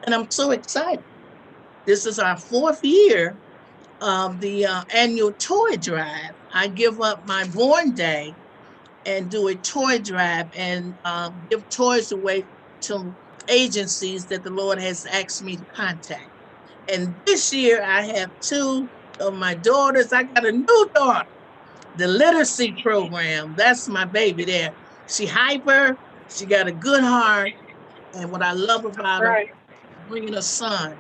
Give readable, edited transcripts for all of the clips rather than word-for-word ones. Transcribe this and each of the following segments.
And I'm so excited. This is our 4th year of the annual toy drive. I give up my born day and do a toy drive and give toys away to agencies that the Lord has asked me to contact. And this year I have 2 of my daughters. I got a new daughter, the literacy program. That's my baby there. She hyper, she got a good heart. And what I love about her, Right. bringing a son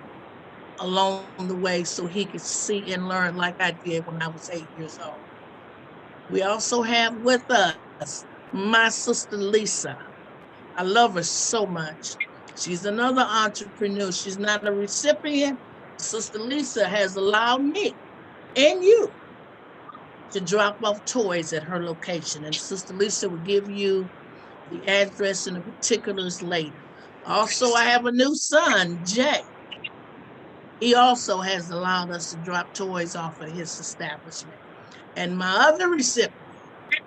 along the way so he could see and learn like I did when I was 8 years old. We also have with us my sister Lisa. I love her so much. She's another entrepreneur. She's not a recipient. Sister Lisa has allowed me and you to drop off toys at her location. And Sister Lisa will give you the address and the particulars later. Also, I have a new son, Jay. He also has allowed us to drop toys off at his establishment. And my other recipient,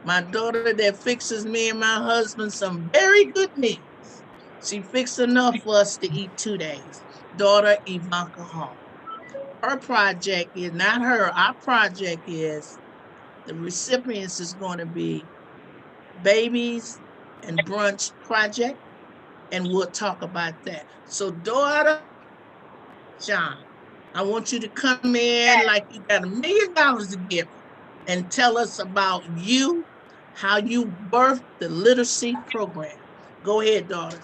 my daughter that fixes me and my husband some very good meals. She fixed enough for us to eat 2 days. Daughter Yvonka Hall. Her project is not her. Our project is the recipients is going to be babies and brunch project, and we'll talk about that. So, daughter John, I want you to come in like Yes. you got $1 million to give and tell us about you, how you birthed the literacy program. Go ahead, daughter.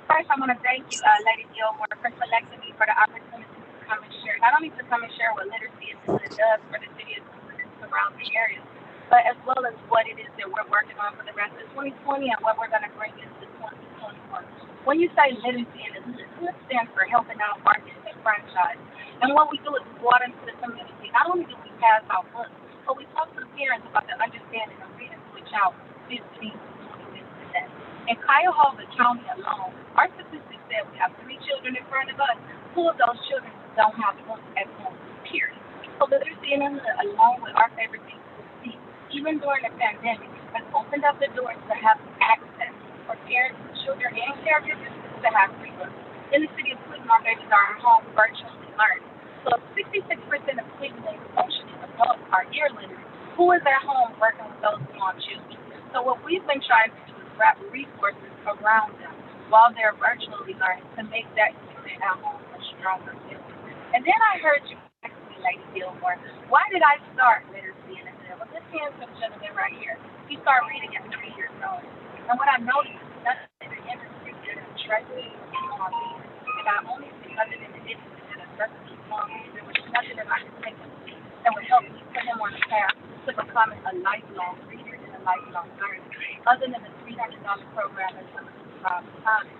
First, I want to thank you, Lady Gilmore, for selecting me for the opportunity to come and share. Not only to come and share what literacy is and what it does for the city of Cleveland and surrounding areas, but as well as what it is that we're working on for the rest of 2020 and what we're going to bring into 2021. When you say literacy, and it stands for helping out artists and franchise. And what we do is we go out into the community. Not only do we pass out books, but we talk to the parents about the understanding of reading to a child from 15 to 20 minutes a day. In Cuyahoga County alone, our statistics say we have 3 children in front of us. 2 of those children don't have books at home, period. So literacy in the hood, along with our favorite things to see, even during the pandemic, has opened up the doors to have access for parents, children, and caregivers to have free books. In the city of Cleveland, our babies are at home virtually learning. So 66% of Cleveland's functioning adults are ear literate. Who is at home working with those small children? So what we've been trying to do is wrap resources around them while they're virtually learning to make that unit at home a stronger unit. And then I heard you ask me, Lady Gilmore, why did I start literacy in the hood? Well, this handsome gentleman right here, he started reading at 3 years old. And what I noticed is nothing in the industry that is trusting small readers. And I only see nothing in the industry that is trusting small readers. There was nothing that I could take him to that would help me put him on the path to becoming a lifelong reader and a lifelong learner, other than the $300 program and some of the time.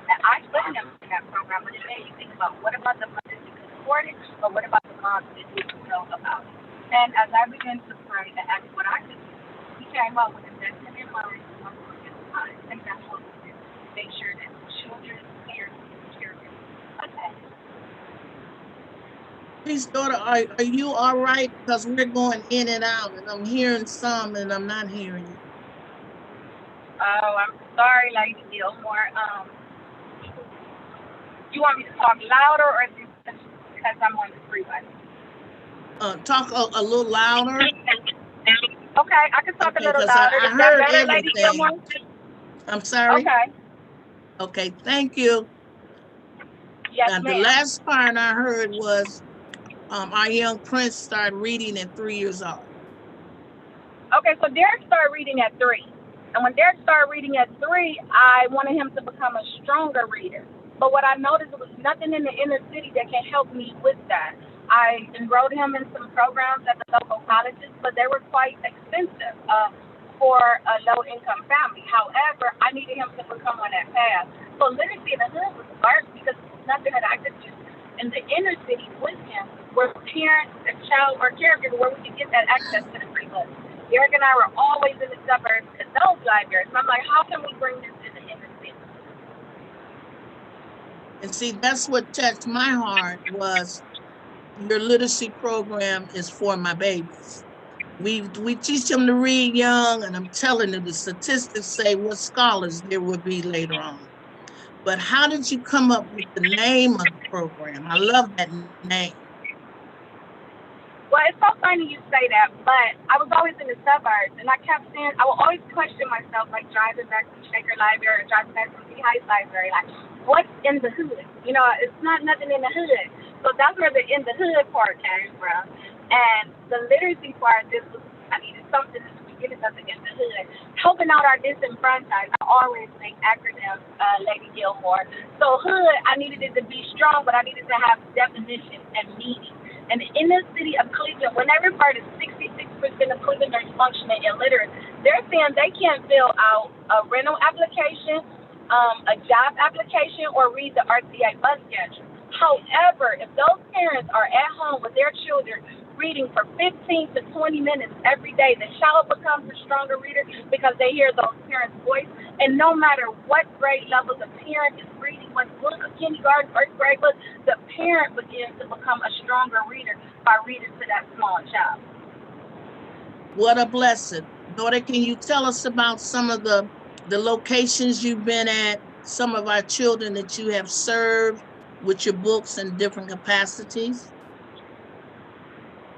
And I put him in that program, but it made me think about what about the mothers who could afford it, or what about the moms that didn't know about it. And as I began to pray and ask what I could do, he came up with investing in mind and time, and that's what we do. Make sure that children, parents, and caregivers are attached. Please, daughter, are you all right? Because we're going in and out, and I'm hearing some, and I'm not hearing you. Oh, I'm sorry, Lady Gilmore. You want me to talk louder, or is it just because I'm on the freeway? Talk a little louder. Okay, I can talk a Okay, little because louder. I Is that heard better, Lady Gilmore? everything. I'm sorry. Okay. Okay, thank you. Yes, Now, the ma'am. last part I heard was our young prince started reading at 3 years old. Okay, so Derek started reading at 3. And when Derek started reading at 3, I wanted him to become a stronger reader. But what I noticed was nothing in the inner city that can help me with that. I enrolled him in some programs at the local colleges, but they were quite expensive for a low income family. However, I needed him to become on that path. So literacy in the hood was hard because there's nothing that I could do in the inner city with him where parents, a child, or caregiver where we could get that access to the free books. Eric and I were always in the suburbs at those libraries. And I'm like, how can we bring this to the inner city? And see, that's what touched my heart was your literacy program is for my babies. We teach them to read young, and I'm telling you, the statistics say what scholars there will be later on. But how did you come up with the name of the program? I love that name. Well, it's so funny you say that, but I was always in the suburbs, and I kept saying, I would always question myself, like driving back from Shaker Library or driving back from the Heights Library, like, what's in the hood? You know, it's not nothing in the hood. So that's where the in the hood part came from. And the literacy part, this was, I needed something to give us something in the hood. Helping out our disenfranchised, I always make acronyms, Lady Gilmore. So hood, I needed it to be strong, but I needed to have definition and meaning. And in the city of Cleveland, when they refer to 66% of Clevelanders functioning illiterate, they're saying they can't fill out a rental application, a job application, or read the RTA bus schedule. However, if those parents are at home with their children reading for 15 to 20 minutes every day, the child becomes a stronger reader because they hear those parents' voice. And no matter what grade level the parent is reading, what book, a kindergarten, first grade book, the parent begins to become a stronger reader by reading to that small child. What a blessing. Daughter, can you tell us about some of the locations you've been at, some of our children that you have served with your books in different capacities?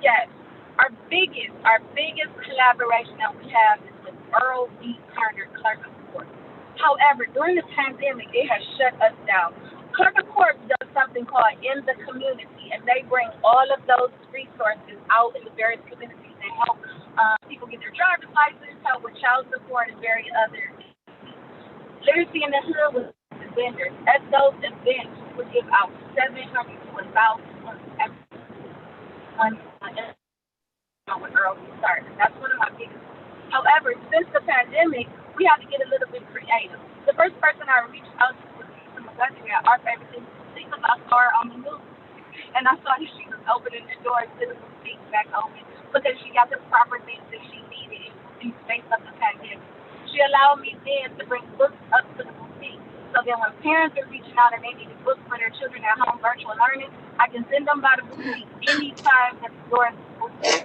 Yes. Our biggest collaboration that we have is with Earl B. Turner, Clerk of Court. However, during the pandemic, it has shut us down. Clerk of Court does something called In the Community, and they bring all of those resources out in the various communities and help people get their driver's license, help with child support, and various other literacy in the hood with the vendors. At those events, we give out 700 to 1,000 every month with Earl Start. That's one of my biggest. However, since the pandemic, we had to get a little bit creative. The first person I reached out to was Lisa McGuthrie at Our Favorite Things because I saw her on the news. And I saw that she was opening the doors to the boutique back open because she got the proper things that she needed in the space of the pandemic. She allowed me then to bring books up to the boutique. So then when parents are reaching out and they need books for their children at home virtual learning, I can send them by the boutique anytime that the doors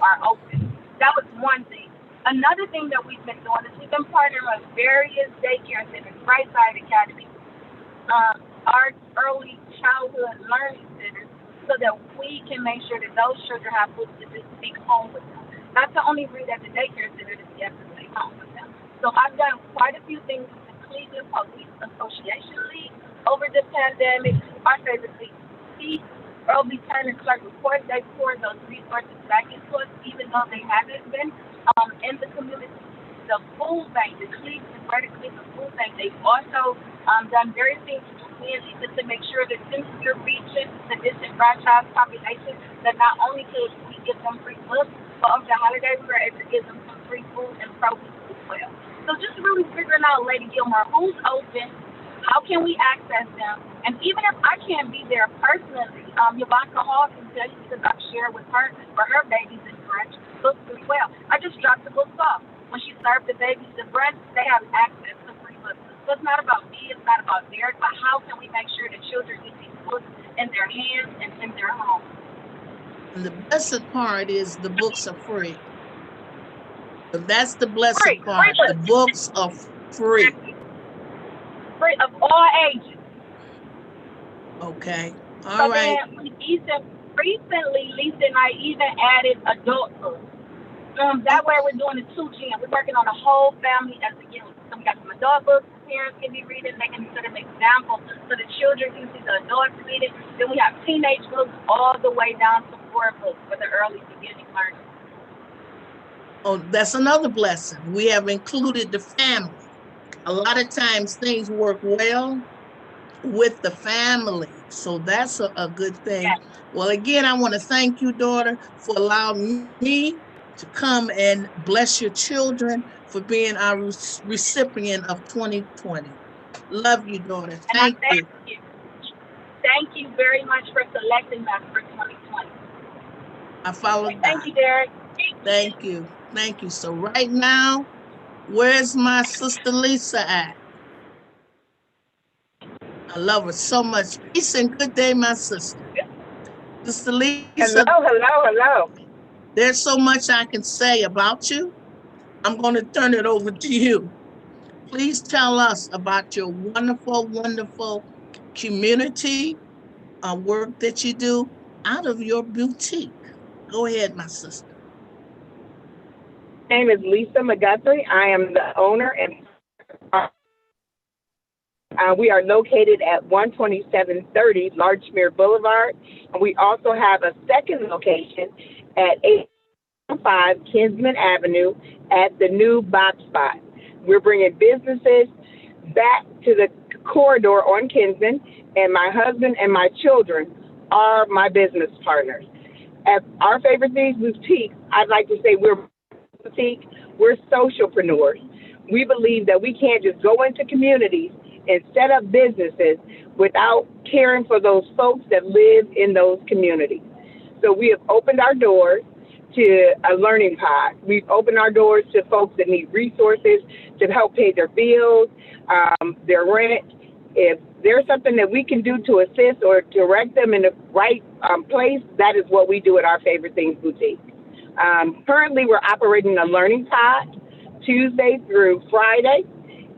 are open. That was one thing. Another thing that we've been doing is we've been partnering with various daycare centers, Brightside Academy, our early childhood learning centers, so that we can make sure that those children have books to just take home with them. Not to only read at the daycare center, to be able to take home with them. So I've done quite a few things with the Cleveland Police Association League over the pandemic. Our favorite thing, Earl B. Turner Clerk Report, they poured those resources back into us, even though they haven't been in the community. The food bank, the Cleveland, Greater Cleveland Food Bank, they've also done various things to make sure that since we're reaching the disenfranchised population, that not only could we give them free books, but over the holidays we were able to give them some free food and produce as well. So just really figuring out, Lady Gilmore, who's open, how can we access them, and even if I can't be there personally, Yvonka Hall can tell you because I've shared with her for her babies in French books as well. I just dropped the books off. When she served the babies the breast, they have access to free books. So it's not about me, it's not about theirs, but how can we make sure that children get these books in their hands and in their homes? And the blessed part is the books are free. That's the blessed part. The books are free. Free of all ages. Okay. All right. Then recently, Lisa and I even added adult books. That way we're doing a 2G. We're working on a whole family as a unit. So we got some adult books parents can be reading. They can set an example so the children can see the adults reading. Then we have teenage books all the way down to 4 books for the early beginning learners. Oh, that's another blessing. We have included the family. A lot of times things work well with the family. So that's a good thing. Yes. Well, again, I want to thank you, daughter, for allowing me to come and bless your children for being our recipient of 2020. Love you, daughter. Thank you. Thank you very much for selecting us for 2020. I follow that. Thank you, Derek. Thank you. Thank you. So right now, where's my sister Lisa at? I love her so much. Peace and good day, my sister. Sister Lisa. Hello. There's so much I can say about you. I'm going to turn it over to you. Please tell us about your wonderful, wonderful community work that you do out of your boutique. Go ahead, my sister. My name is Lisa McGuthrie. I am the owner and we are located at 12730 Larchmere Boulevard, and we also have a second location at 805 Kinsman Avenue at the new Bob Spot. We're bringing businesses back to the corridor on Kinsman, and my husband and my children are my business partners. At our favorite things boutique, I'd like to say we're boutique, we're socialpreneurs. We believe that we can't just go into communities and set up businesses without caring for those folks that live in those communities. So we have opened our doors to a learning pod. We've opened our doors to folks that need resources to help pay their bills, their rent. If there's something that we can do to assist or direct them in the right place, that is what we do at Our Favorite Things Boutique. Currently, we're operating a learning pod Tuesday through Friday,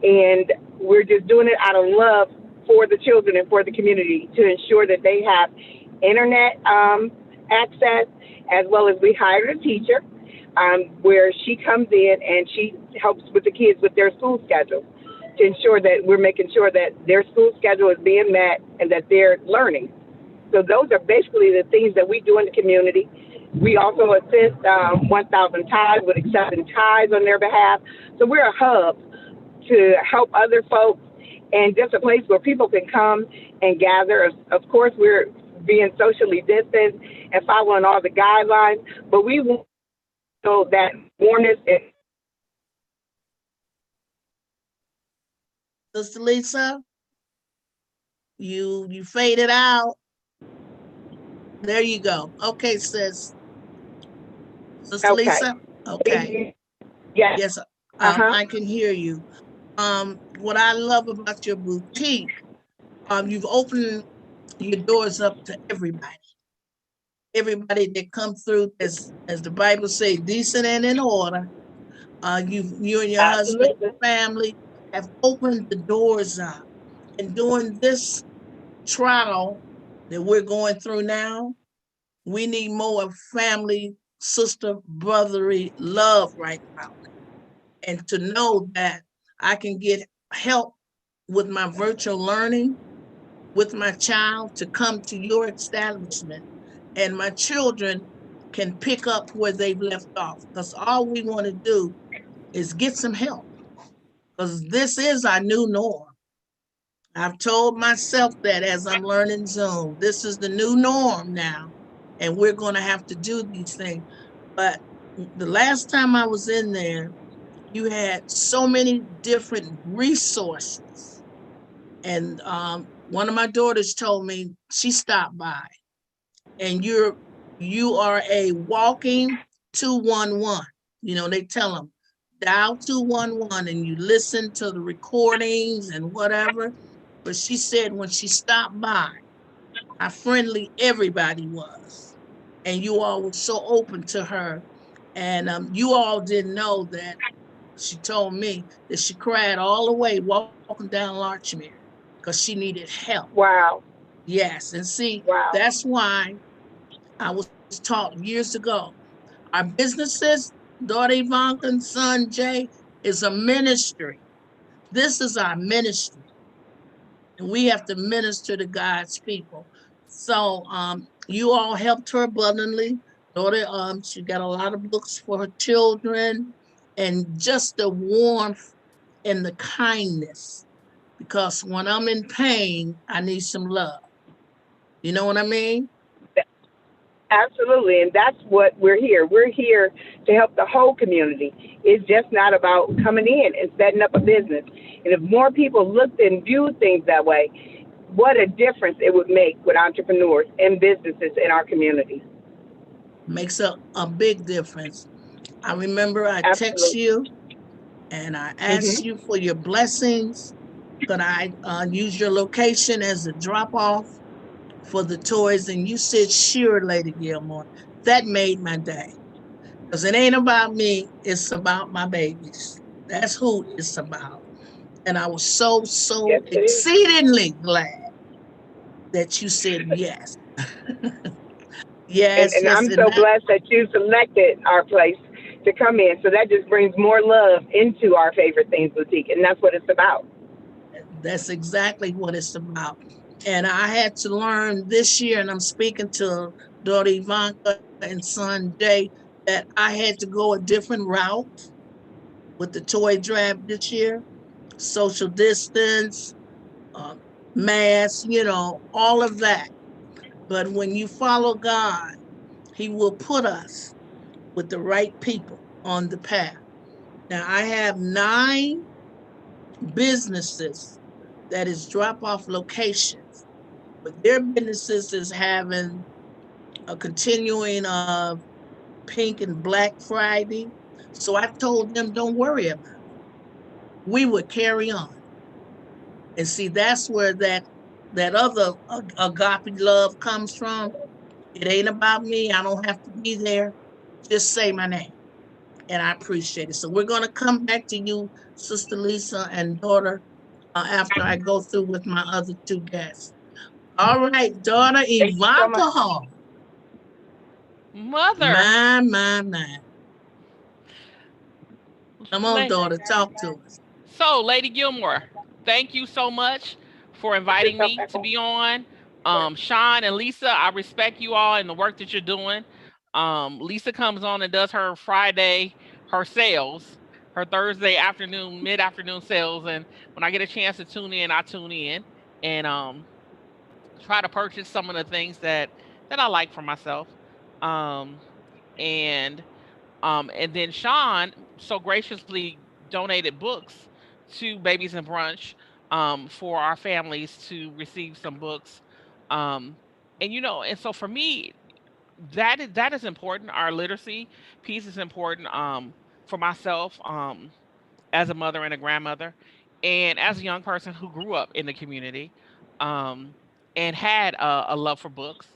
and we're just doing it out of love for the children and for the community to ensure that they have internet access, as well as we hired a teacher where she comes in and she helps with the kids with their school schedule to ensure that we're making sure that their school schedule is being met and that they're learning. So those are basically the things that we do in the community. We also assist 1,000 Ties with accepting ties on their behalf. So we're a hub to help other folks and just a place where people can come and gather. Of course, we're being socially distanced and following all the guidelines, but we want to know that warmness is. Sister Lisa, you faded out. There you go. Okay, sis. Sister Okay. Lisa? Okay. Yes. Yes, Uh-huh. I can hear you. What I love about your boutique, you've opened your doors up to everybody. Everybody that comes through, as the Bible says, decent and in order. You and your husband, Absolutely. family have opened the doors up. And during this trial that we're going through now, we need more family, sister, brotherly love right now. And to know that I can get help with my virtual learning, with my child to come to your establishment, and my children can pick up where they've left off. Because all we want to do is get some help, because this is our new norm. I've told myself that as I'm learning Zoom, this is the new norm now, and we're going to have to do these things. But the last time I was in there, you had so many different resources. And one of my daughters told me, she stopped by, and you are a walking 211. You know, they tell them dial 211 and you listen to the recordings and whatever. But she said when she stopped by, how friendly everybody was. And you all were so open to her. And you all didn't know that she told me that she cried all the way walking down Larchmere because she needed help. Wow. Yes. And see, Wow. that's why I was taught years ago. Our businesses, daughter Yvonka and son Jay, is a ministry. This is our ministry. And we have to minister to God's people. So you all helped her abundantly. Daughter, she got a lot of books for her children, and just the warmth and the kindness. Because when I'm in pain, I need some love. You know what I mean? Absolutely, and that's what we're here. We're here to help the whole community. It's just not about coming in and setting up a business. And if more people looked and viewed things that way, what a difference it would make with entrepreneurs and businesses in our community. Makes a big difference. I remember I text Absolutely. you and I asked Hmm. you for your blessings. Could I use your location as a drop off for the toys? And you said, sure, Lady Gilmore. That made my day. Because it ain't about me, it's about my babies. That's who it's about. And I was so Yes, it is. exceedingly glad. that you said yes. And Yes, and yes, I'm and so that blessed that you selected our place to come in. So that just brings more love into our favorite things boutique, and that's what it's about. that's exactly what it's about. And I had to learn this year, and I'm speaking to daughter Yvonka and son Jay, that I had to go a different route with the toy drive this year. Social distance, uh, mask, all of that. But when you follow God, He will put us with the right people on the path. Now, I have 9 businesses that is drop off locations, but their businesses is having a continuing of Pink and Black Friday. So I told them, don't worry about it. We would carry on. And see, that's where that other agape love comes from. It ain't about me. I don't have to be there. Just say my name. And I appreciate it. So we're going to come back to you, Sister Lisa and daughter, after I go through with my other 2 guests. All right, daughter Thank you so much. Yvonka Hall. Mother, My. Come on, la- daughter, talk to us. so Lady Gilmore, thank you so much for inviting me to be on. Sean and Lisa, I respect you all and the work that you're doing. Lisa comes on and does her Friday, her sales, her Thursday afternoon, mid afternoon sales, and when I get a chance to tune in, I tune in and try to purchase some of the things that I like for myself. Um, and and then Sean so graciously donated books to Babies and Brunch for our families to receive some books. Um, and and so for me, that is important. Our literacy piece is important for myself. As a mother and a grandmother, and as a young person who grew up in the community, um, and had a love for books,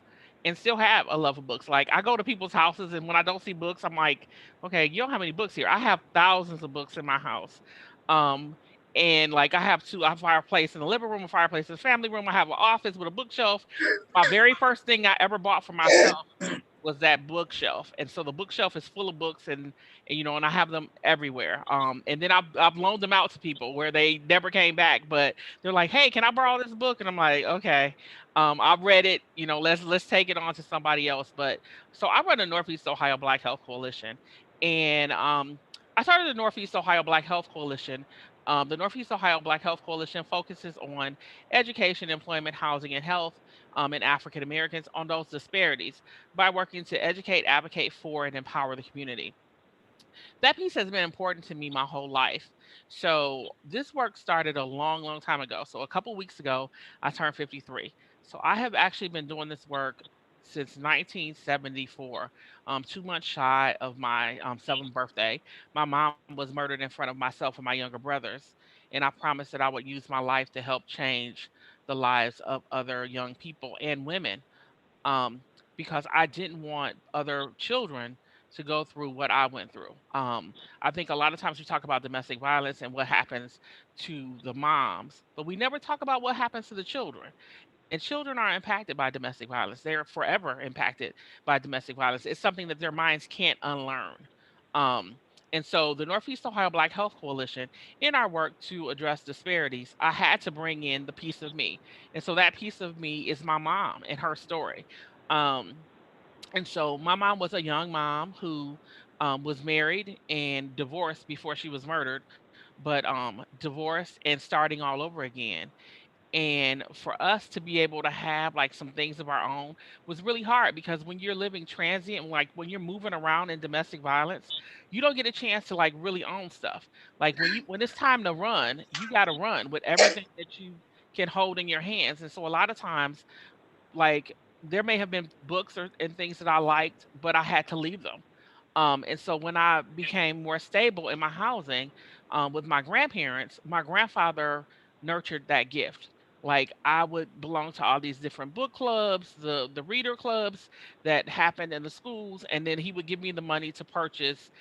and still have a love for books. Like I go to people's houses, and when I don't see books, I'm like, okay, you don't have any books here. I have thousands of books in my house. Um, and like I have a fireplace in the living room, a fireplace in the family room. I have an office with a bookshelf. My very first thing I ever bought for myself was that bookshelf. And so the bookshelf is full of books, and I have them everywhere. And then I've loaned them out to people where they never came back, but they're like, "Hey, can I borrow this book?" And I'm like, "Okay." I've read it, let's take it on to somebody else. But so I run the Northeast Ohio Black Health Coalition, and I started the Northeast Ohio Black Health Coalition. The Northeast Ohio Black Health Coalition focuses on education, employment, housing, and health in African Americans on those disparities by working to educate, advocate for, and empower the community. That piece has been important to me my whole life. So this work started a long, long time ago. So a couple weeks ago, I turned 53. So I have actually been doing this work since 1974, 2 months shy of my 7th birthday. My mom was murdered in front of myself and my younger brothers. And I promised that I would use my life to help change the lives of other young people and women, because I didn't want other children to go through what I went through. I think a lot of times we talk about domestic violence and what happens to the moms, but we never talk about what happens to the children. And children are impacted by domestic violence. They're forever impacted by domestic violence. It's something that their minds can't unlearn. Um, and so, the Northeast Ohio Black Health Coalition, in our work to address disparities, I had to bring in the piece of me. And so, that piece of me is my mom and her story. Um, and so my mom was a young mom who was married and divorced before she was murdered, but divorced and starting all over again. And for us to be able to have like some things of our own was really hard, because when you're living transient, like when you're moving around in domestic violence, you don't get a chance to like really own stuff. Like when it's time to run, you got to run with everything that you can hold in your hands. And so a lot of times, like, there may have been books and things that I liked, but I had to leave them. And so when I became more stable in my housing with my grandparents, my grandfather nurtured that gift. Like I would belong to all these different book clubs, the reader clubs that happened in the schools, and then he would give me the money to purchase,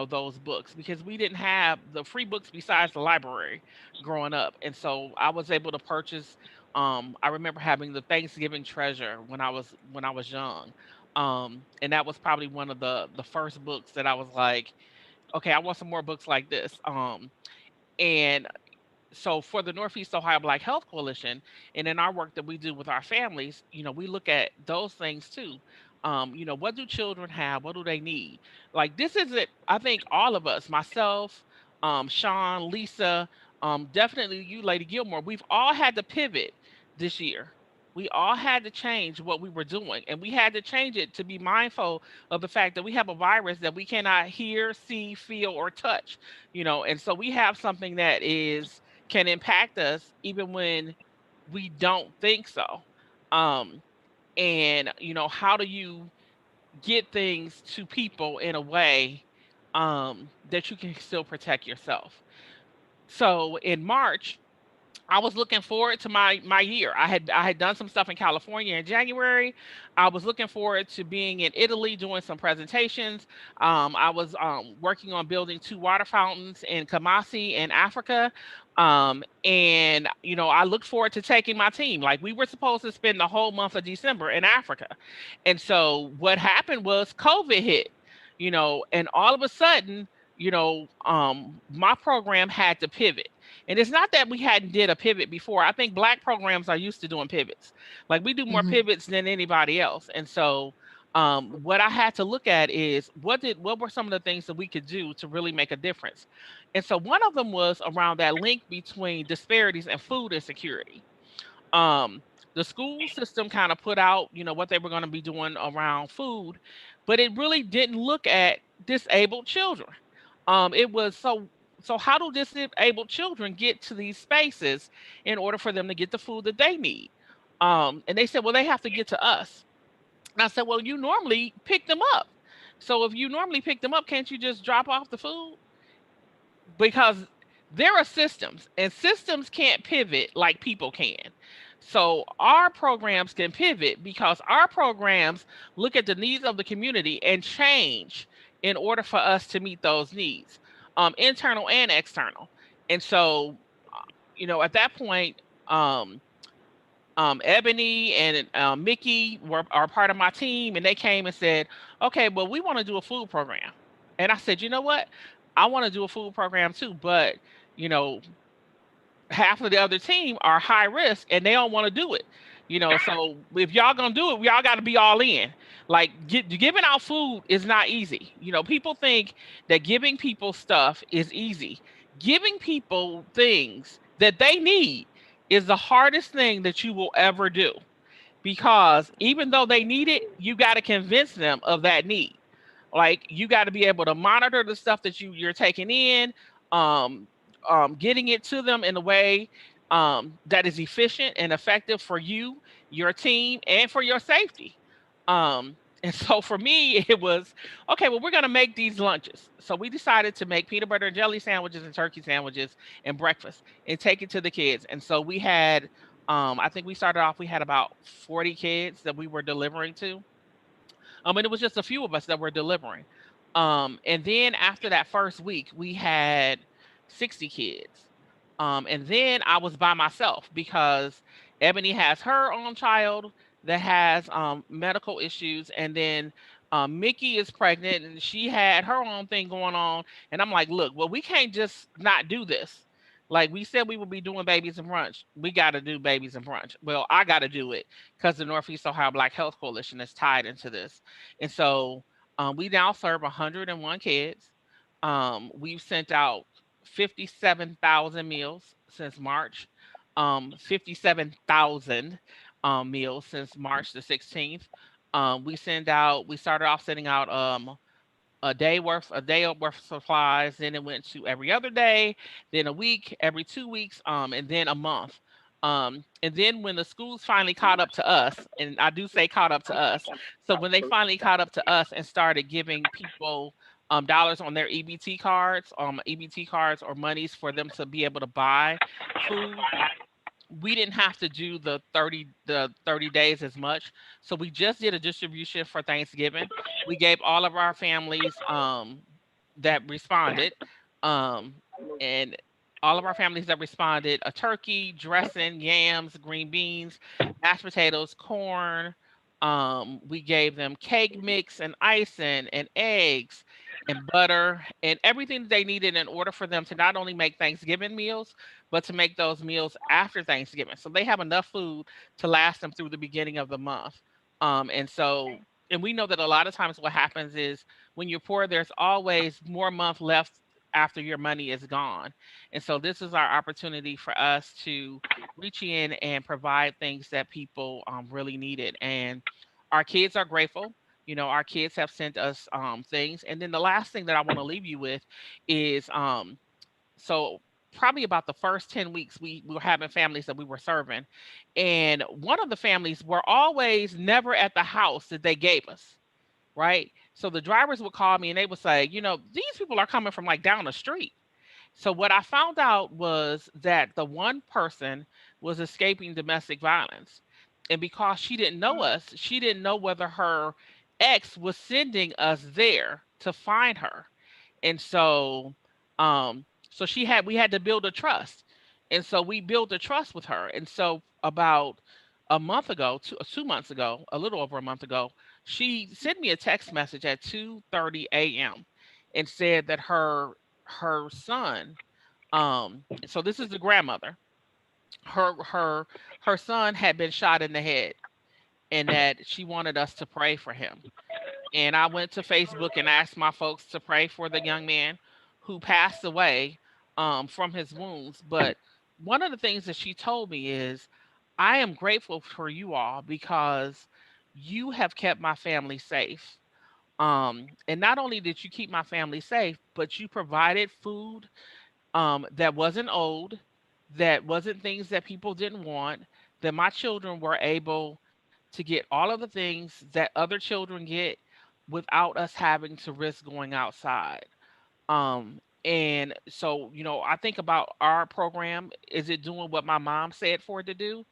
those books, because we didn't have the free books besides the library growing up, and so I was able to purchase I remember having the Thanksgiving Treasure when I was young. And that was probably one of the first books that I was like, okay, I want some more books like this. And so for the Northeast Ohio Black Health Coalition, and in our work that we do with our families, we look at those things too. What do children have? What do they need? Like this isn't, I think all of us, myself, Sean, Lisa, definitely you, Lady Gilmore, we've all had to pivot this year. We all had to change what we were doing, and we had to change it to be mindful of the fact that we have a virus that we cannot hear, see, feel, or touch. And so we have something that is can impact us even when we don't think so. Um, and how do you get things to people in a way that you can still protect yourself? So in March, I was looking forward to my year. I had done some stuff in California in January. I was looking forward to being in Italy doing some presentations. I was working on building two water fountains in Kamasi in Africa. And I looked forward to taking my team. Like we were supposed to spend the whole month of December in Africa. And so what happened was COVID hit, and all of a sudden, my program had to pivot. And it's not that we hadn't did a pivot before. I think Black programs are used to doing pivots. Like we do more Mhm. pivots than anybody else. And so what I had to look at is what were some of the things that we could do to really make a difference. And so one of them was around that link between disparities and food insecurity. um the school system kind of put out what they were going to be doing around food, but it really didn't look at disabled children. It was so how do disabled children get to these spaces in order for them to get the food that they need? And they said, well, they have to get to us. And I said, well, you normally pick them up. So if you normally pick them up, can't you just drop off the food? Because there are systems, and systems can't pivot like people can. So our programs can pivot because our programs look at the needs of the community and change in order for us to meet those needs, internal and external. And so at that point, um Ebony and Mickey are part of my team, and they came and said, "Okay, well, we want to do a food program." And I said, "You know what? I want to do a food program too, but you know, half of the other team are high risk and they don't want to do it. So if y'all gonna do it, y'all got to be all in. Like giving out food is not easy. People think that giving people stuff is easy. Giving people things that they need is the hardest thing that you will ever do, because even though they need it, you got to convince them of that need. Like you got to be able to monitor the stuff that you're taking in, um, getting it to them in a way that is efficient and effective for you, your team, and for your safety. And so for me, it was okay. Well, we're gonna make these lunches. So we decided to make peanut butter and jelly sandwiches and turkey sandwiches and breakfast and take it to the kids. And so we had, I think we started off. We had about 40 kids that we were delivering to, and it was just a few of us that were delivering. And then after that first week, we had 60 kids. And then I was by myself because Ebony has her own child that has medical issues, and then Mickey is pregnant and she had her own thing going on. And I'm like, look, well, we can't just not do this. Like we said, we would be doing babies and brunch. We got to do babies and brunch. Well, I got to do it because the Northeast Ohio Black Health Coalition is tied into this. And so we now serve 101 kids. We've sent out 57,000 meals since March, 57,000 meals since March the 16th. We started off sending out a day worth of supplies. Then it went to every other day, then a week, every 2 weeks, and then a month. And then when the schools finally caught up to us, and I do say caught up to us, so when they finally caught up to us and started giving people dollars on their EBT cards or monies for them to be able to buy food, we didn't have to do the 30 days as much. So we just did a distribution for Thanksgiving. We gave all of our families that responded, um and all of our families that responded a turkey, dressing, yams, green beans, mashed potatoes, corn. We gave them cake mix and icing and eggs and butter and everything that they needed in order for them to not only make Thanksgiving meals, but to make those meals after Thanksgiving. So they have enough food to last them through the beginning of the month. And so, and we know that a lot of times what happens is when you're poor, there's always more month left after your money is gone. And so this is our opportunity for us to reach in and provide things that people really needed. And our kids are grateful. You know, our kids have sent us things. And then the last thing that I want to leave you with is so probably about the first 10 weeks we were having families that we were serving. And one of the families were always never at the house that they gave us, right? So the drivers would call me and they would say, you know, these people are coming from like down the street. So what I found out was that the one person was escaping domestic violence. And because she didn't know us, she didn't know whether her ex was sending us there to find her. And so so we had to build a trust. And so we built a trust with her. And so about a month ago, 2 months ago, a little over a month ago, she sent me a text message at 2:30 a.m. and said that her son, so this is the grandmother, her son had been shot in the head and that she wanted us to pray for him. And I went to Facebook and asked my folks to pray for the young man who passed away from his wounds. But one of the things that she told me is, I am grateful for you all because you have kept my family safe. And not only did you keep my family safe, but you provided food that wasn't old, that wasn't things that people didn't want, that my children were able to get all of the things that other children get without us having to risk going outside. And so, you know, I think about our program. Is it doing what my mom said for it to do?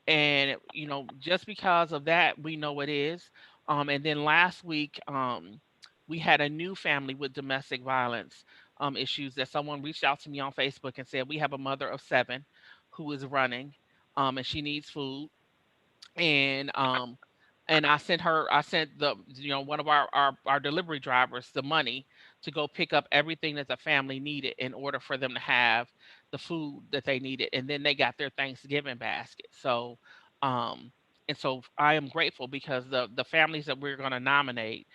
And you know, just because of that, we know it is. And then last week, we had a new family with domestic violence issues that someone reached out to me on Facebook and said we have a mother of seven who is running, and she needs food. And I sent the, you know, one of our delivery drivers the money to go pick up everything that the family needed in order for them to have the food that they needed, and then they got their Thanksgiving basket. So and so I am grateful because the families that we're going to nominate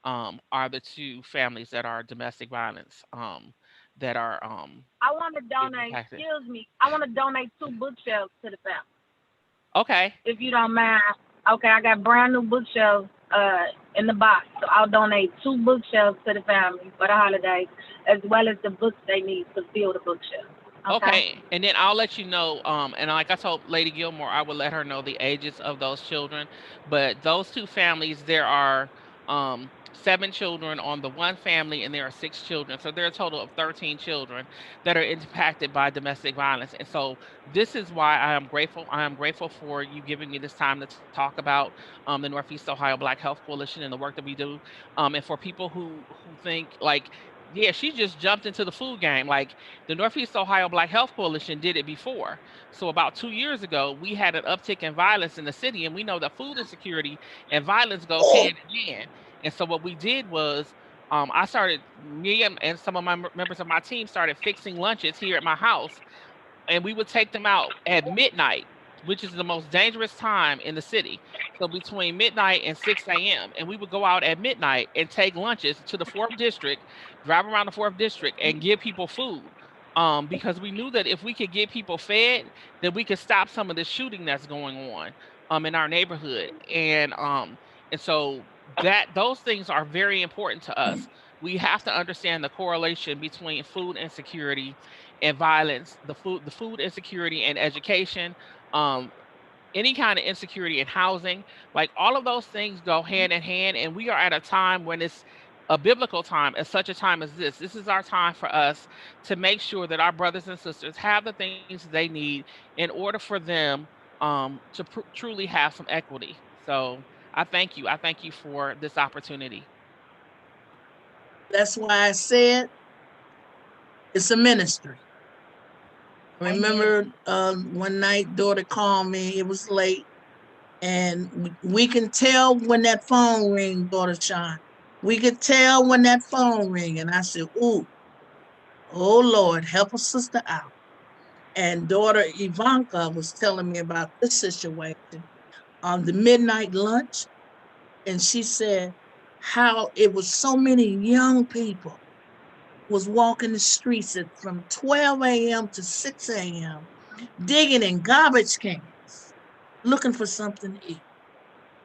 are the two families that are domestic violence, that are I want to being donate. impacted. Excuse me. I want to donate 2 bookshelves to the family, Okay. if you don't mind. Okay, I got brand new bookshelves in the box, so I'll donate 2 bookshelves to the family for the holidays, as well as the books they need to fill the bookshelves. Okay. Okay, and then I'll let you know. And like I told Lady Gilmore, I will let her know the ages of those children. But those two families, there are seven children on the one family, and there are six children. So there are a total of 13 children that are impacted by domestic violence. And so this is why I am grateful. I am grateful for you giving me this time to talk about the Northeast Ohio Black Health Coalition and the work that we do. And for people who think like, yeah, she just jumped into the food game. Like the Northeast Ohio Black Health Coalition did it before. So about 2 years ago, we had an uptick in violence in the city, and we know that food insecurity and violence goes hand in hand. And so what we did was, I started, me and some of my members of my team started fixing lunches here at my house, and we would take them out at midnight, which is the most dangerous time in the city. So between midnight and 6 a.m. And we would go out at midnight and take lunches to the fourth district, drive around the fourth district and give people food. Because we knew that if we could get people fed, then we could stop some of the shooting that's going on in our neighborhood. And so that those things are very important to us. We have to understand the correlation between food insecurity and violence, the food insecurity and education, um, any kind of insecurity in housing, like all of those things go hand in hand. And we are at a time when it's a biblical time, at such a time as this. This is our time for us to make sure that our brothers and sisters have the things they need in order for them to truly have some equity. So I thank you. I thank you for this opportunity. That's why I said it's a ministry. I remember one night, daughter called me. It was late, and we can tell when that phone ring, daughter Sean. We could tell when that phone ring, and I said, "Ooh, oh Lord, help a sister out." And daughter Yvonka was telling me about this situation on the midnight lunch, and she said how it was so many young people was walking the streets at from 12 a.m. to 6 a.m. digging in garbage cans, looking for something to eat.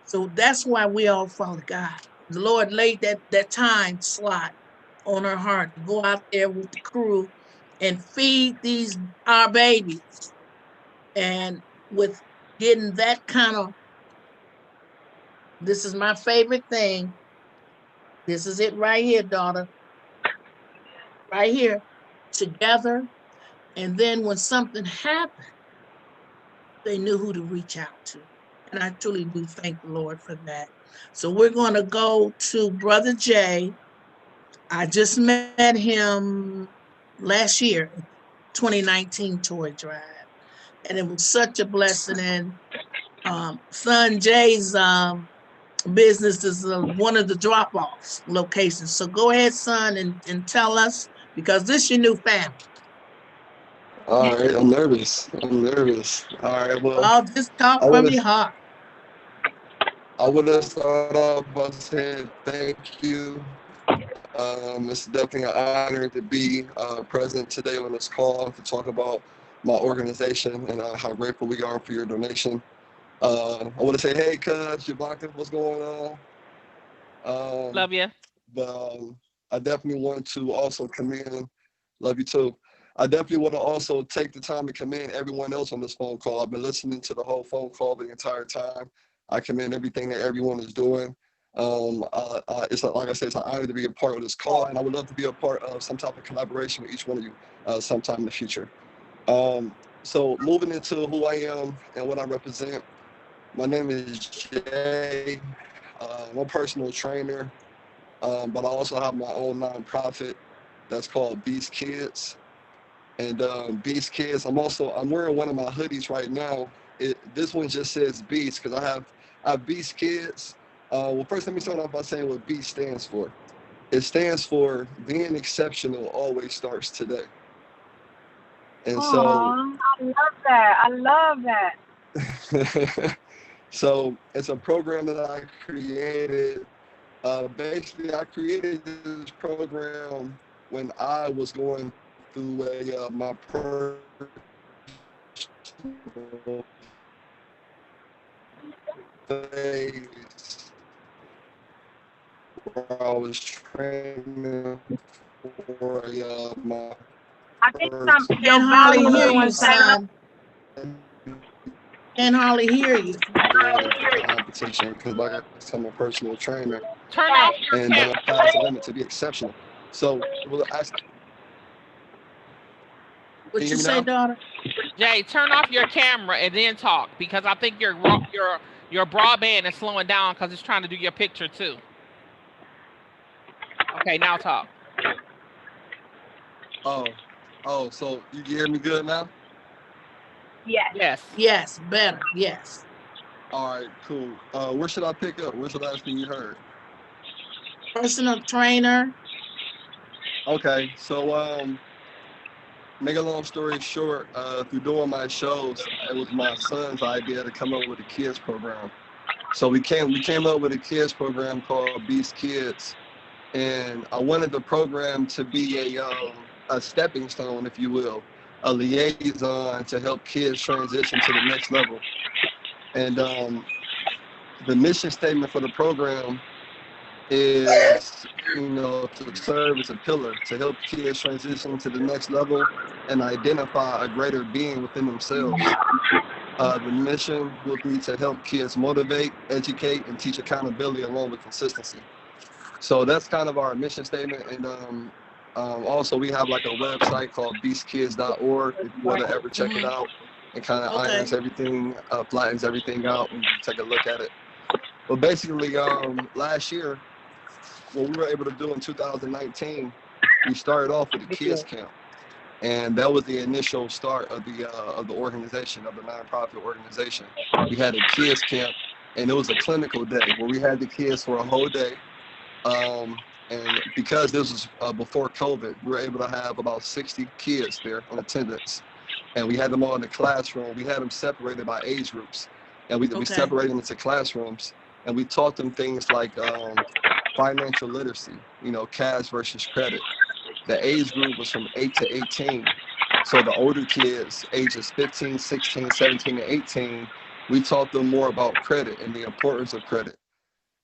So that's why we all follow God. The Lord laid that time slot on her heart to go out there with the crew and feed these our babies. And with getting that kind of, this is my favorite thing. This is it right here, daughter. Right here. Together. And then when something happened, they knew who to reach out to. And I truly do thank the Lord for that. So we're going to go to Brother Jay. I just met him last year, 2019 toy drive. And it was such a blessing. And son Jay's business is one of the drop-offs locations. So go ahead, son, and tell us, because this is your new family. All right, I'm nervous. I'm nervous. All right, well, I'll just talk I from want your to heart. I want to start off by saying thank you. It's definitely an honor to be present today on this call to talk about my organization and how grateful we are for your donation. I want to say, hey, cuz, Yvonka, what's going on? Um, Love you. but I definitely want to also commend, love you too. I definitely want to also take the time to commend everyone else on this phone call. I've been listening to the whole phone call the entire time. I commend everything that everyone is doing. It's like I said, it's an honor to be a part of this call, and I would love to be a part of some type of collaboration with each one of you sometime in the future. So moving into who I am and what I represent, my name is Jay. I'm a personal trainer, but I also have my own nonprofit that's called Beast Kids. And Beast Kids, I'm wearing one of my hoodies right now. This one just says Beast because I have Beast Kids. Well, first let me start off by saying what Beast stands for. It stands for being exceptional always starts today. And so Aw, I love that. I love that. so it's a program that I created. Basically, I created this program when I was going through my personal phase where I was training for my I think your Can't hardly volume hear first you, going down. son. Can't hardly hear you. competition because, like I said, I'm a personal trainer, Turn off your and camera. sky's the limit to be exceptional. So, well, can What you you hear me say, now? daughter? Jay, turn off your camera and then talk because I think your broadband is slowing down because it's trying to do your picture too. Okay, now talk. Oh, so you can hear me good now? Yes. Yes. Yes, better. Yes. All right, cool. Where should I pick up? Where's the last thing you heard? Personal trainer. Okay, so make a long story short, through doing my shows, it was my son's idea to come up with a kids program. So we came up with a kids program called Beast Kids, and I wanted the program to be a stepping stone, if you will, a liaison to help kids transition to the next level. And the mission statement for the program is, to serve as a pillar to help kids transition to the next level and identify a greater being within themselves. The mission will be to help kids motivate, educate, and teach accountability along with consistency. So that's kind of our mission statement. And also, we have like a website called beastkids.org if you want to ever check it out. It kind of Okay. irons everything, flattens everything out, and you can take a look at it. But basically, last year, what we were able to do in 2019, we started off with a kids camp. And that was the initial start of the organization, of the nonprofit organization. We had a kids camp, and it was a clinical day where we had the kids for a whole day. And because this was before COVID, we were able to have about 60 kids there in attendance. And we had them all in the classroom. We had them separated by age groups. And we separated them into classrooms. And we taught them things like financial literacy, cash versus credit. The age group was from 8 to 18. So the older kids, ages 15, 16, 17, and 18, we taught them more about credit and the importance of credit.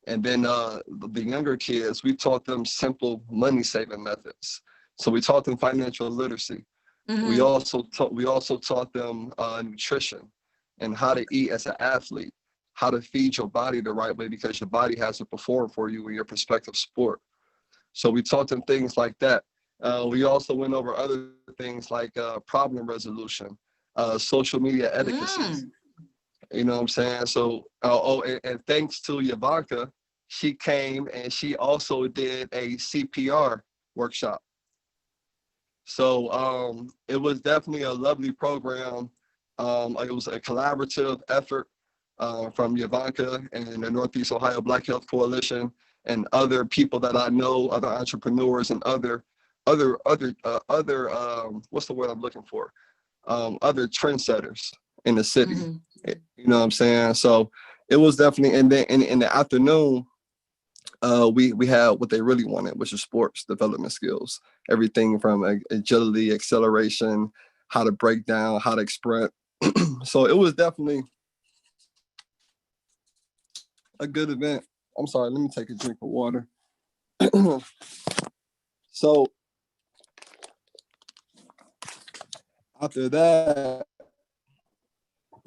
And then the younger kids, we taught them simple money saving methods. So we taught them financial literacy. We also taught them nutrition and how to eat as an athlete, how to feed your body the right way because your body has to perform for you in your prospective sport. So we taught them things like that. We also went over other things like problem resolution, social media etiquette. You know what I'm saying? So, and thanks to Yvonka, she came and she also did a CPR workshop. So it was definitely a lovely program. It was a collaborative effort from Yvonka and the Northeast Ohio Black Health Coalition and other people that I know, other entrepreneurs and other what's the word I'm looking for? Other trendsetters in the city. You know what I'm saying? So it was definitely, and then in the afternoon, we had what they really wanted, which is sports development skills. Everything from agility, acceleration, how to break down, how to sprint. So it was definitely a good event. I'm sorry, let me take a drink of water. So after that,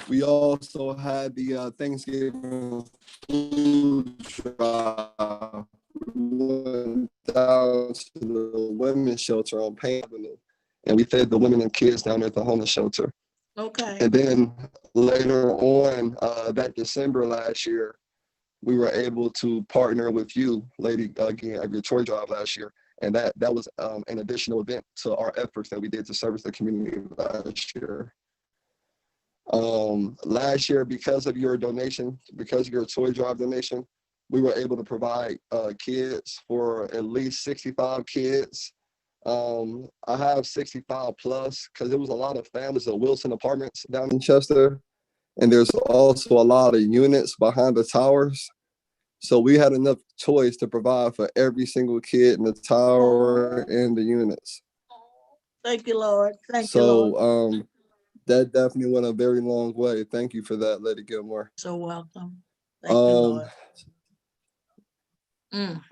we also had the Thanksgiving food drive. We went down to the women's shelter on Payne Avenue, and we fed the women and kids down at the homeless shelter. Okay. And then later on, that December last year, we were able to partner with you, Lady, again, at your toy drive last year. And that was an additional event to our efforts that we did to service the community last year. Last year, because of your donation, because of your toy drive donation, we were able to provide kids for at least 65 kids. I have 65 plus because there was a lot of families at Wilson Apartments down in Chester, and there's also a lot of units behind the towers. So we had enough toys to provide for every single kid in the tower and the units. Thank you, Lord. Thank you, Lord. So that definitely went a very long way. Thank you for that, Lady Gilmore. So welcome. Thank you, Lord.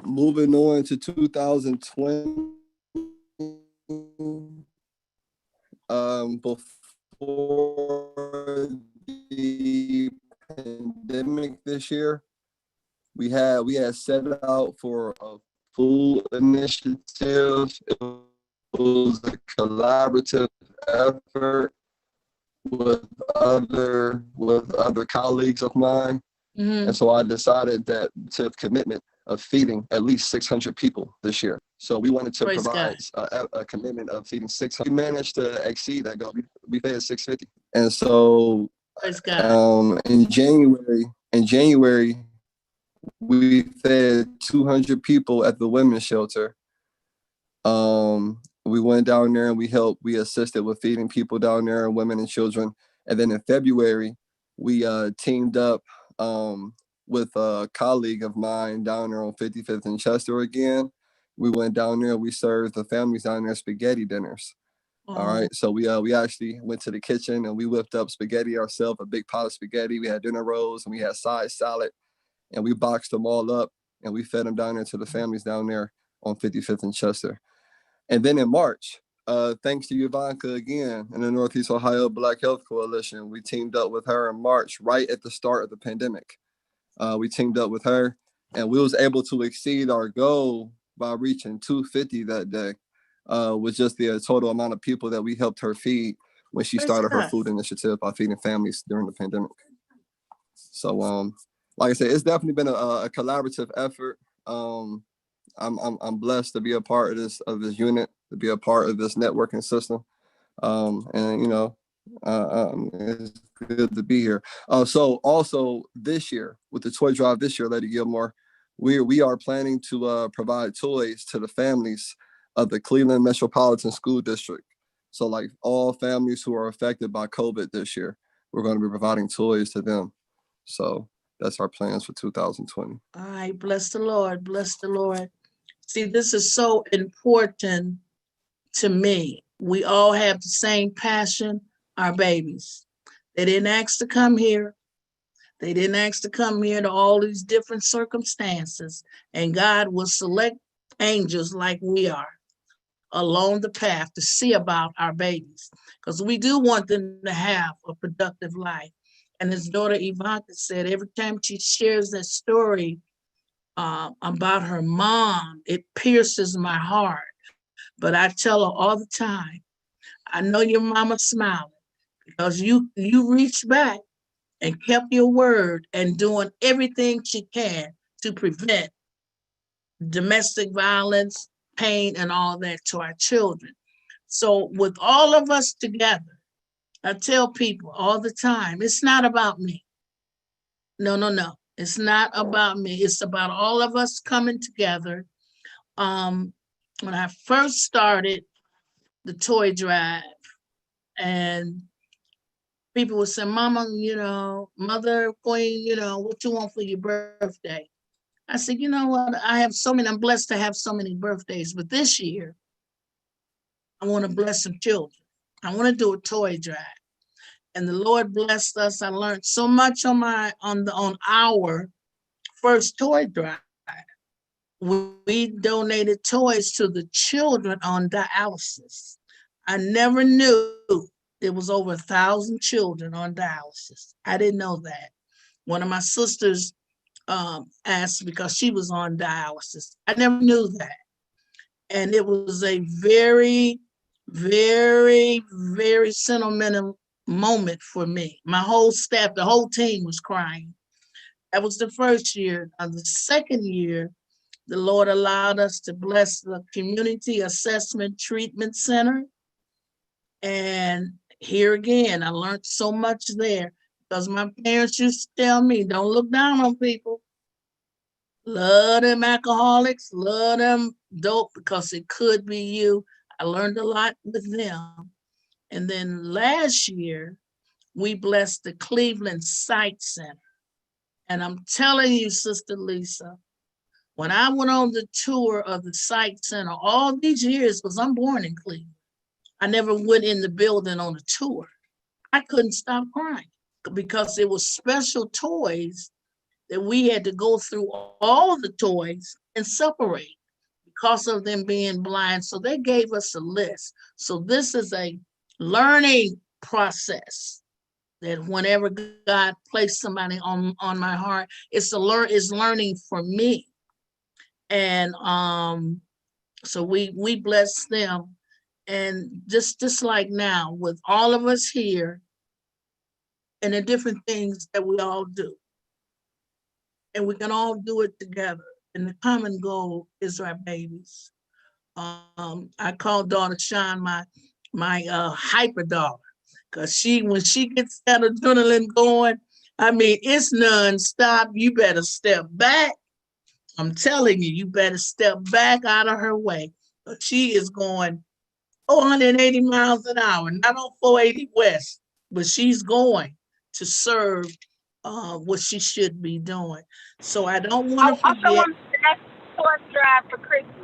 Moving on to 2020. Before the pandemic this year, we had set out for a food initiative. It was a collaborative effort with other colleagues of mine. And so I decided that to commitment of feeding at least 600 people this year. So we wanted to provide a commitment of feeding 600. We managed to exceed that goal. We fed 650. And so in January, we fed 200 people at the women's shelter. We went down there and we assisted with feeding people down there, women and children. And then in February, we teamed up with a colleague of mine down there on 55th and Chester again. We went down there, we served the families down there spaghetti dinners. All right, so we actually went to the kitchen and we whipped up spaghetti ourselves, a big pot of spaghetti. We had dinner rolls and we had side salad, and we boxed them all up and we fed them down there to the families down there on 55th and Chester. And then in March, thanks to Yvonka again and the Northeast Ohio Black Health Coalition, we teamed up with her in March, right at the start of the pandemic. We teamed up with her and we was able to exceed our goal by reaching 250 that day, with just the total amount of people that we helped her feed when she started her food initiative by feeding families during the pandemic. So, like I said, it's definitely been a collaborative effort. I'm blessed to be a part of this unit, to be a part of this networking system. And you know, it's good to be here. So also this year with the toy drive this year, Lady Gilmore, we are planning to provide toys to the families of the Cleveland Metropolitan School District. So like all families who are affected by COVID this year, we're going to be providing toys to them. So that's our plans for 2020. All right, bless the Lord, bless the Lord. See, this is so important to me. We all have the same passion, our babies. They didn't ask to come here. They didn't ask to come here to all these different circumstances. And God will select angels like we are along the path to see about our babies, because we do want them to have a productive life. And his daughter Yvonka said every time she shares that story about her mom, it pierces my heart. But I tell her all the time, I know your mama's smiling because you reached back and kept your word and doing everything she can to prevent domestic violence, pain, and all that to our children. So with all of us together, I tell people all the time, it's not about me. No, no, no. It's not about me. It's about all of us coming together. When I first started the toy drive, and people would say, Mama, you know, Mother Queen, you know, what you want for your birthday? I said, you know what? I have so many, I'm blessed to have so many birthdays, but this year, I want to bless some children. I want to do a toy drive. And the Lord blessed us. I learned so much on our first toy drive. We donated toys to the children on dialysis. I never knew there was over 1,000 children on dialysis. I didn't know that. One of my sisters asked because she was on dialysis. I never knew that. And it was a very, very, very sentimental moment for me. My whole staff, the whole team was crying. That was the first year. The second year, the Lord allowed us to bless the Community Assessment Treatment Center. And here again, I learned so much there because my parents used to tell me, don't look down on people. Love them alcoholics, love them dope, because it could be you. I learned a lot with them. And then last year, we blessed the Cleveland Sight Center. And I'm telling you, Sister Lisa, when I went on the tour of the Sight Center all these years, because I'm born in Cleveland, I never went in the building on a tour. I couldn't stop crying because it was special toys that we had to go through all the toys and separate because of them being blind. So they gave us a list. So this is a learning process that whenever God placed somebody on my heart, it's learning for me. And so we bless them. And just like now, with all of us here and the different things that we all do, and we can all do it together. And the common goal is our babies. I call daughter Sean my hyper daughter, because when she gets that adrenaline going, I mean, it's nonstop. You better step back. I'm telling you, you better step back out of her way. But she is going 480 miles an hour, not on 480 West, but she's going to serve what she should be doing. So I don't want to I also forget. want the next toy drive for Christmas.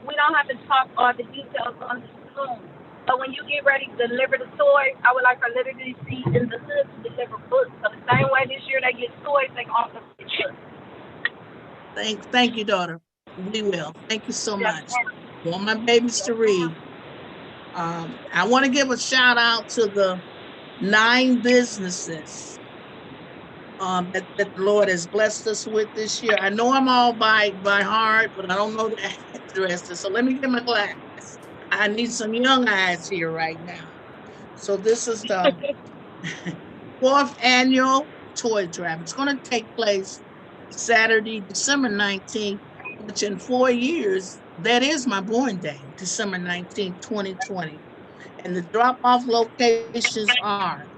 We don't have to talk all the details on the Zoom, but when you get ready to deliver the toys, I would like for literally see in the hood to deliver books. So the same way this year they get toys, they can also get books. Thank you, daughter. We will. Thank you so Yes, much. I want my babies to read. I want to give a shout out to the 9 businesses that the Lord has blessed us with this year. I know I'm all by heart, but I don't know the addresses. So let me get my glass. I need some young eyes here right now. So this is the 4th annual toy drive. It's going to take place Saturday, December 19th, which in 4 years, that is my born day, December 19th, 2020. And the drop-off locations are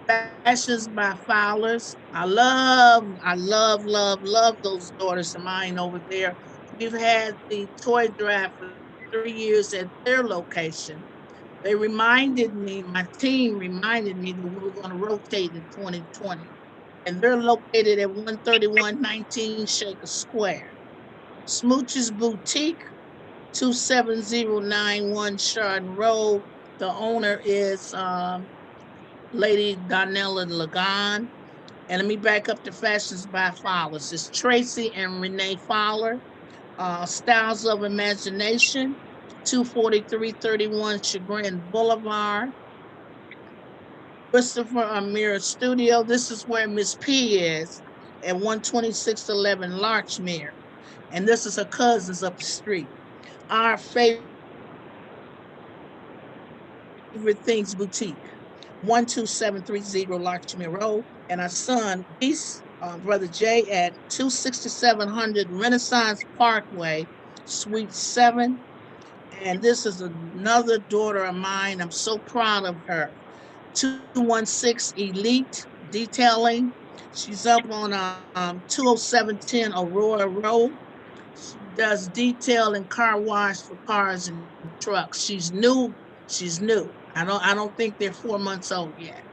Fashions by Fowlers. I love those daughters of mine over there. We've had the toy drive for 3 years at their location. They reminded me, my team reminded me that we were going to rotate in 2020. And they're located at 13119 Shaker Square. Smooch's Boutique, 27091 Chardon Road. The owner is Lady Donella Lagan. And let me back up to Fashions by Fowlers. It's Tracy and Renee Fowler. Styles of Imagination, 24331 Chagrin Boulevard. Christopher Amira Studio. This is where Miss P is at 12611 Larchmere. And this is her cousins up the street. Our Favorite Things Boutique, 12730 Larchmere Road. And our son, Beast, Brother Jay, at 26700 Renaissance Parkway, Suite 7. And this is another daughter of mine. I'm so proud of her. 216 Elite Detailing. She's up on 20710 Aurora Road. She does detail and car wash for cars and trucks. She's new. She's new. I don't think they're 4 months old yet.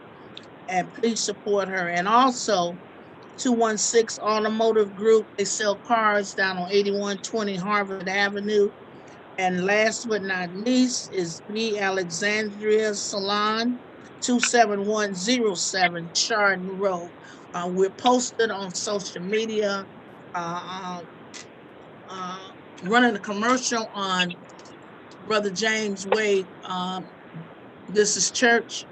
And please support her. And also 216 Automotive Group. They sell cars down on 8120 Harvard Avenue. And last but not least is B. Alexandria Salon, 27107 Chardon Road. We're posted on social media, uh, uh, running a commercial on Brother James Wade. This is church.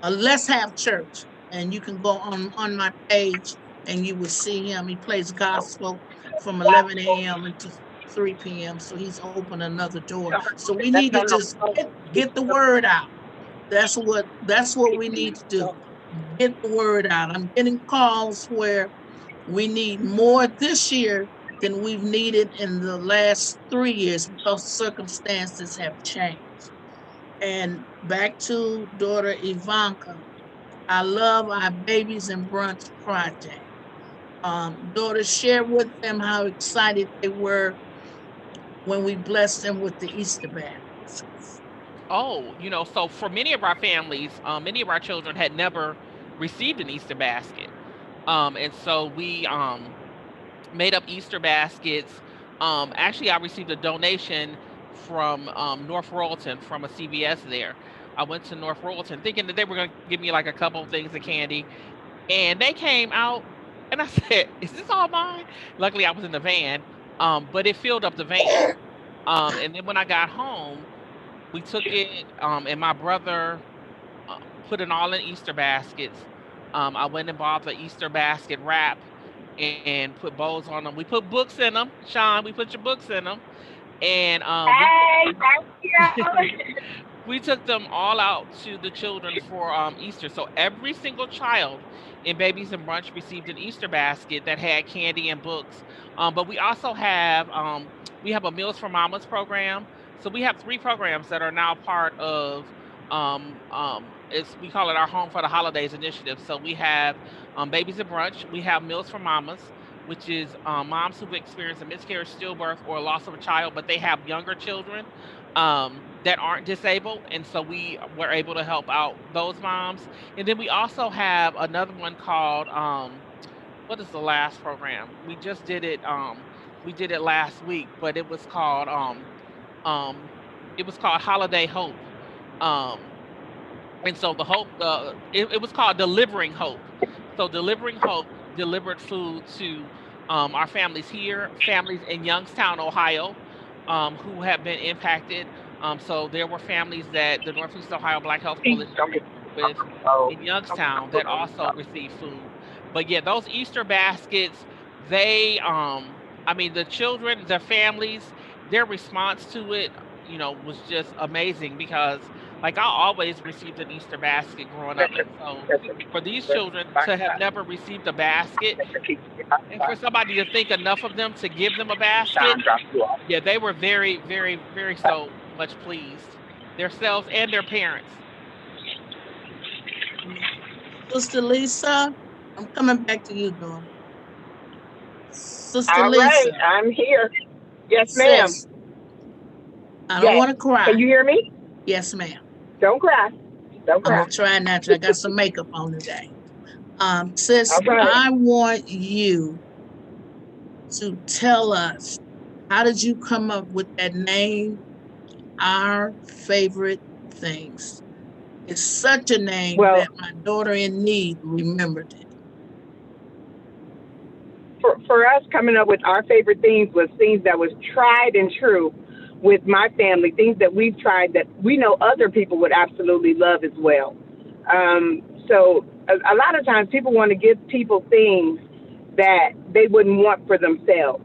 Let's have church. And you can go on my page and you will see him. He plays gospel from 11 a.m. until 3 p.m. So he's opened another door. So we need to just get the word out. That's what we need to do. Get the word out. I'm getting calls where we need more this year than we've needed in the last 3 years because circumstances have changed. And back to daughter Yvonka. I love our Babies and Brunch project. Daughter, share with them how excited they were when we blessed them with the Easter baskets. Oh, so for many of our families, many of our children had never received an Easter basket. And so we made up Easter baskets. Actually, I received a donation from North Royalton from a CVS there. I went to North Royalton thinking that they were going to give me like a couple of things of candy, and they came out, and I said, "Is this all mine?" Luckily, I was in the van, but it filled up the van. And then when I got home, we took it, and my brother put it all in Easter baskets. I went and bought the Easter basket wrap and put bows on them. We put books in them, Sean. We put your books in them, and we Hey, thank you. we took them all out to the children for Easter. So every single child in Babies and Brunch received an Easter basket that had candy and books. But we have a Meals for Mamas program. So we have three programs that are now part of it's we call it our Home for the Holidays initiative. So we have Babies and Brunch. We have Meals for Mamas, which is moms who've experienced a miscarriage, stillbirth, or loss of a child, but they have younger children that aren't disabled, and so we were able to help out those moms. And then we also have another one called what is the last program? We did it last week, but um it was called Holiday Hope. Um and so it was called Delivering Hope. So Delivering Hope delivered food to our families here, families in Youngstown, Ohio, who have been impacted. So there were families that the Northeast Ohio Black Health Coalition partnered with in Youngstown that also received food. But yeah, those Easter baskets, I mean, the children, their families, their response to it, was just amazing because, like, I always received an Easter basket growing up. And so for these children to have never received a basket and for somebody to think enough of them to give them a basket, yeah, they were very, very, very so much pleased. themselves and their parents. Sister Lisa, I'm coming back to you, daughter. Sister All right, Lisa, I'm here. Yes, ma'am. sis, I don't Yes. want to Can cry. you hear me? Yes, ma'am. Don't cry. Don't I'm cry. gonna try not to. I got some makeup on today. Sis, All right. I want you to tell us, how did you come up with that name, Our Favorite Things? It's such a name Well, that my daughter in need remembered it. for us, coming up with our favorite things was things that was tried and true with my family, things that we've tried that we know other people would absolutely love as well. So a lot of times people want to give people things that they wouldn't want for themselves.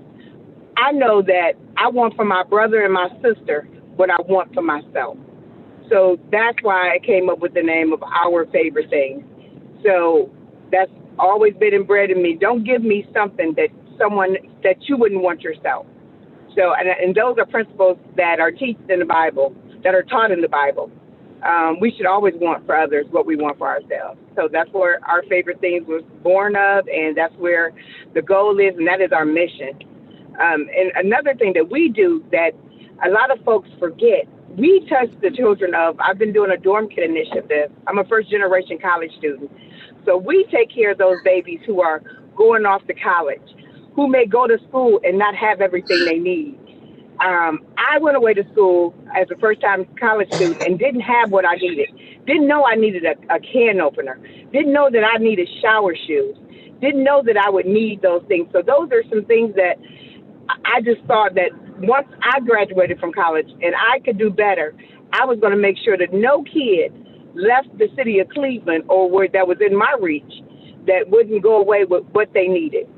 I know that I want for my brother and my sister what I want for myself. So that's why I came up with the name of Our Favorite Things. So that's always been inbred in me. Don't give me something that someone that you wouldn't want yourself. So, and those are principles that are taught in the Bible, that are taught in the Bible. We should always want for others what we want for ourselves. So that's where Our Favorite Things was born of, and that's where the goal is, and that is our mission. And another thing that we do that a lot of folks forget, we touch the children of, I've been doing a dorm kid initiative. I'm a first generation college student. So we take care of those babies who are going off to college, who may go to school and not have everything they need. I went away to school as a first time college student and didn't have what I needed. Didn't know I needed a can opener. Didn't know that I needed shower shoes. Didn't know that I would need those things. So those are some things that I just thought that once I graduated from college and I could do better, I was going to make sure that no kid left the city of Cleveland or where that was in my reach that wouldn't go away with what they needed.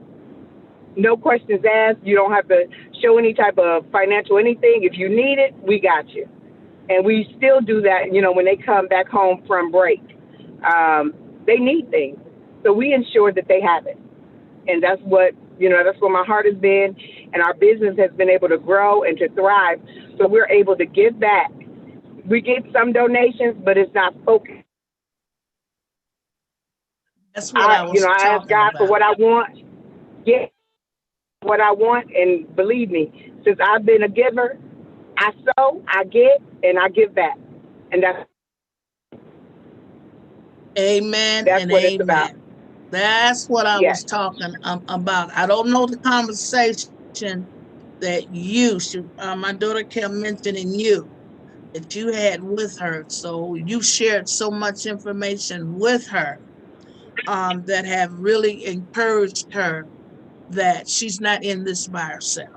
No questions asked. You don't have to show any type of financial anything. If you need it, we got you. And we still do that, when they come back home from break. They need things. So we ensure that they have it. And that's that's where my heart has been. And our business has been able to grow and to thrive. So we're able to give back. We get some donations, but it's not focused. That's what I was I ask talking God for about. what I want. Yeah, what I want. And believe me, since I've been a giver, I sow, I get, and I give back. And Amen that's and what it's about. amen. That's what I Yes. was talking about. I don't know the conversation that you should, my daughter kept mentioning you, that you had with her. So you shared so much information with her that have really encouraged her that she's not in this by herself.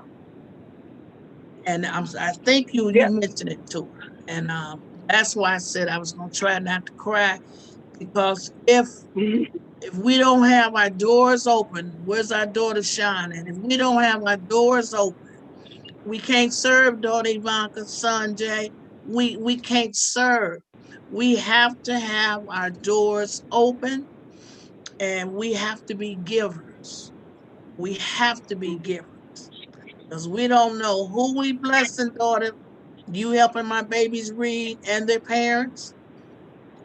And I think you Yep. mentioned it to her. And that's why I said I was going to try not to cry, because if we don't have our doors open, where's our daughter shining? If we don't have our doors open, we can't serve daughter Yvonka, son Jay. We can't serve. We have to have our doors open, and we have to be givers. We have to be givers, because we don't know who we blessing, daughter. You helping my babies read and their parents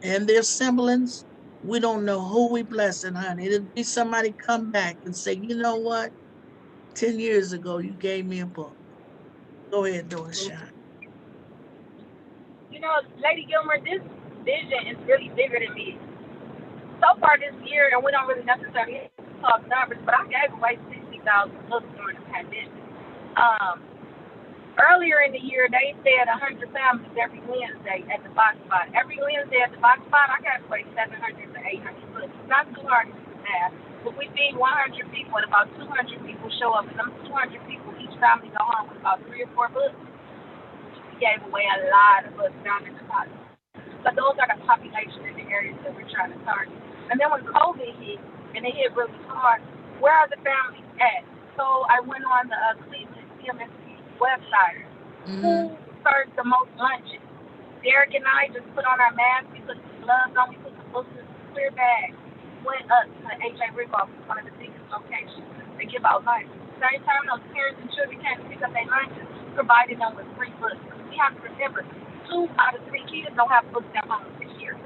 and their siblings. We don't know who we blessing, honey. It'll be somebody come back and say, you know what? 10 years ago, you gave me a book. Go ahead, daughter Shine. Lady Gilmore, this vision is really bigger than me. So far this year, and we don't really necessarily talk numbers, but I gave away 60,000 books during the pandemic. Um, Earlier in the year, they fed 100 families every Wednesday at the box spot. Every Wednesday at the box spot, I got away 700 to 800 books. It's not too hard to do the math. But we feed 100 people, and about 200 people show up, and them 200 people, each family go home with about 3 or 4 books. We gave away a lot of books down in the box. But those are the population in the areas that we're trying to target. And then when COVID hit, and it hit really hard, where are the families at? So I went on the Cleveland CMSP website. Who serves the most lunches? Derek and I just put on our masks, we put the gloves on, we put the books in the clear bag, went up to AJ Rickoff, one of the biggest locations, to give out lunch. Same time those parents and children came to pick up their lunches, providing them with free books. We have to remember, 2 out of 3 kids don't have books at home this year.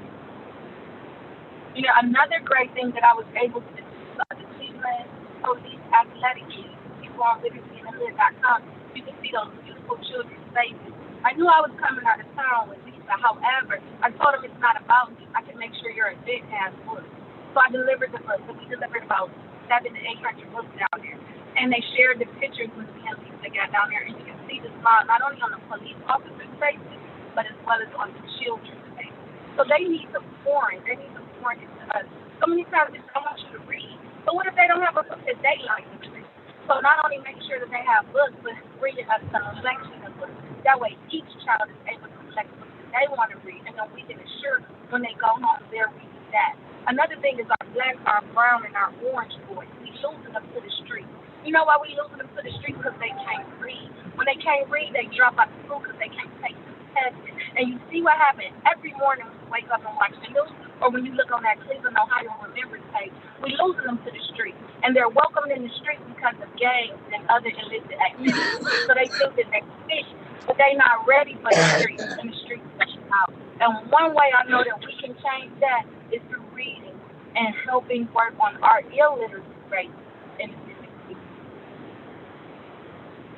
You know, another great thing that I was able to do, the Cleveland Police Athletic Kids, people on literacyinthehood.com, you can see those beautiful children's faces. I knew I was coming out of town with Lisa. However, I told them it's not about me. I can make sure your event has books. So I delivered the books. So we delivered about 700 to 800 books down there. And they shared the pictures with me and Lisa got down there. And you can see the smile not only on the police officers' faces, but as well as on the children's faces. So they need some pouring. They need some pouring into us. So many times they say, I want you to read. But what if they don't have a book that they like to read? So not only make sure that they have books, but reading us a selection of books. That way each child is able to select books that they want to read, and then we can assure when they go home they're reading that. Another thing is our black, our brown, and our orange boys. We losing them to the street. You know why we losing them to the street? Because they can't read. When they can't read, they drop out of school because they can't take the test. And you see what happened every morning when you wake up and watch the news, or when you look on that Cleveland, Ohio Remembrance page, we losing them to the street. And they're welcomed in the street because of gangs and other illicit activities. So they think that they're fit, but they're not ready for the streets, and the streets push them out. And one way I know that we can change that is through reading and helping work on our illiteracy rate in the city.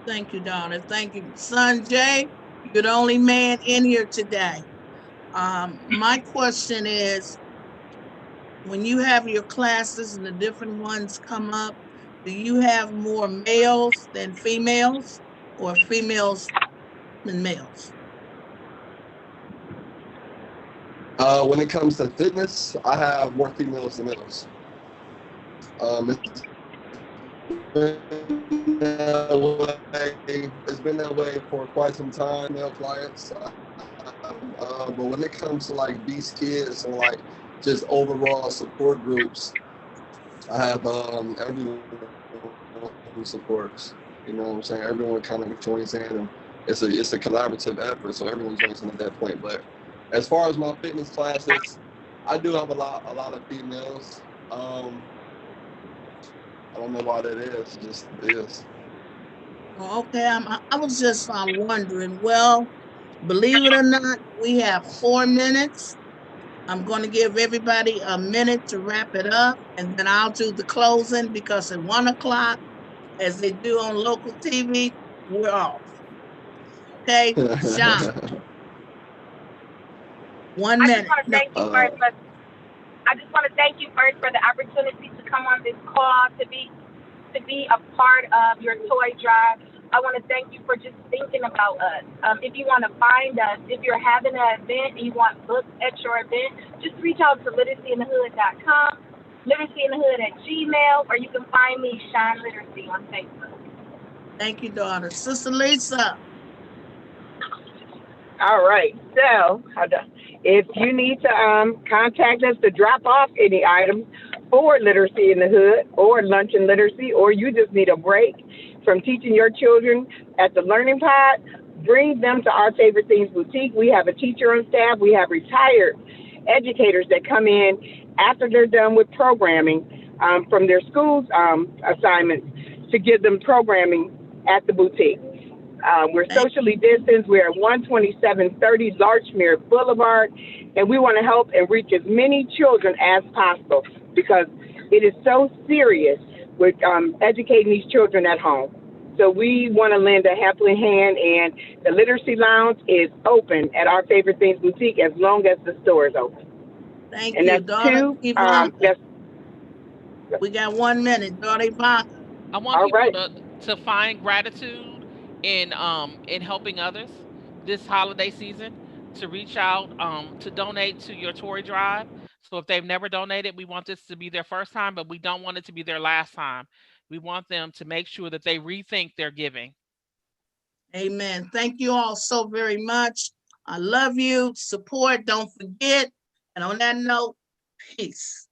Thank you, Donna. Thank you. Son Jay, you're the only man in here today. My question is, when you have your classes and the different ones come up, do you have more males than females, or females than males? When it comes to fitness, I have more females than males. It's been that way for quite some time, male clients. But when it comes to like Beast Kids and like just overall support groups, I have everyone who supports. You know what I'm saying? Everyone kind of joins in, and it's a collaborative effort, so everyone joins in at that point. But as far as my fitness classes, I do have a lot of females. I don't know why that is. It just is. Okay, I was just wondering. Well, believe it or not, we have 4 minutes. I'm going to give everybody a minute to wrap it up, and then I'll do the closing, because at 1 o'clock, as they do on local TV, we're off. Okay, Sean, 1 I just minute. want to No, thank you first. I just want to thank you first for the opportunity to come on this call to be a part of your toy drive. I want to thank you for just thinking about us. If you want to find us, if you're having an event and you want books at your event, just reach out to literacyinthehood.com, literacyinthehood@gmail, or you can find me, Shine Literacy, on Facebook. thank you, daughter. Sister Lisa. All right. So, if you need to contact us to drop off any items for Literacy in the Hood or Lunch and Literacy, or you just need a break from teaching your children at the Learning Pod, bring them to Our Favorite Things Boutique. We have a teacher on staff. We have retired educators that come in after they're done with programming from their school's assignments to give them programming at the boutique. We're socially distanced. We're at 12730 Larchmere Boulevard, and we want to help and reach as many children as possible, because it is so serious with educating these children at home. So we want to lend a helping hand, and the Literacy Lounge is open at Our Favorite Things Boutique as long as the store is open. Thank and you, that's daughter. Yvonka. We got 1 minute, daughter Yvonka. I want people to find gratitude in helping others this holiday season, to reach out to donate to your toy drive. So if they've never donated, we want this to be their first time, but we don't want it to be their last time. We want them to make sure that they rethink their giving. Amen. Thank you all so very much. I love you. Support, don't forget. And on that note, peace.